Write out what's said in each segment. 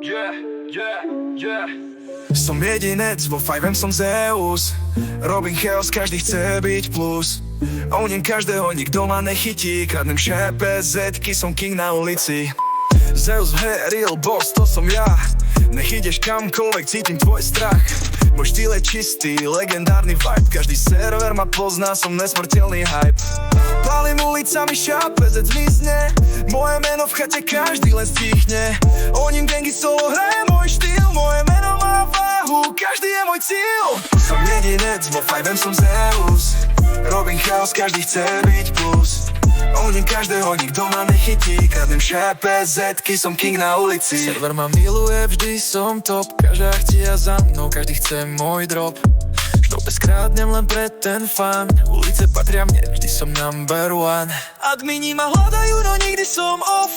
Yeah, yeah, yeah. Som jedinec, vo 5M som Zeus. Robím chaos, každý chce byť plus. Onem každého, nikto ma nechytí. Kradnem šépe, zetky, som king na ulici. Zeus v hre, real boss, to som ja. Nech ideš kamkoľvek, cítim tvoj strach. Môj štýl je čistý, legendárny vibe. Každý server ma pozná, som nesmrteľný hype. Palím ulicami, šápezec zmizne. Moje meno v chate každý len stichne. Oním gangy solo hraje môj štýl. Moje meno má váhu, každý je môj cieľ. Som jedinec, vo 5M som Zeus. Robím chaos, každý chce byť plus. Oním každého, nikto ma nechytí. Kradnem šépe, zetky, som king na ulici. Server ma miluje, vždy som top. Každá chtia za mnou, každý chce môj drop. Štope skrádnem len pre ten fan. Ulice patria mne, vždy som number one. Admini ma hľadajú, no nikdy som off.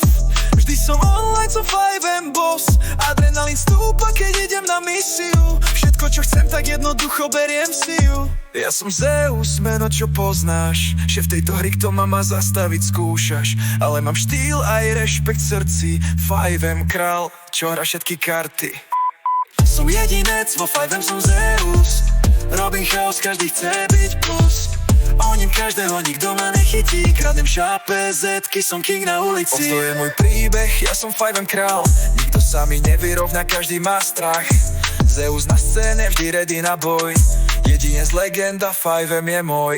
Vždy som online, som 5M boss. Adrenalín stúpa, keď idem na misiu. Všetko, čo chcem, tak jednoducho beriem si ju. Ja som Zeus, meno, čo poznáš. Šéf tejto hry, kto ma má zastaviť, skúšaš. Ale mám štýl aj rešpekt v srdci. 5M král, čo hrá všetky karty. Som jedinec, vo 5M som Zeus. Robím chaos, každý chce byť plus. Oním každého, nikto ma nechytí. Kradnem šápe, zetky, som king na ulici. To je môj príbeh, ja som 5M král. Nikto sa mi nevyrovná, každý má strach. Zeus na scéne, vždy ready na boj. Jedinec legenda, 5M je môj.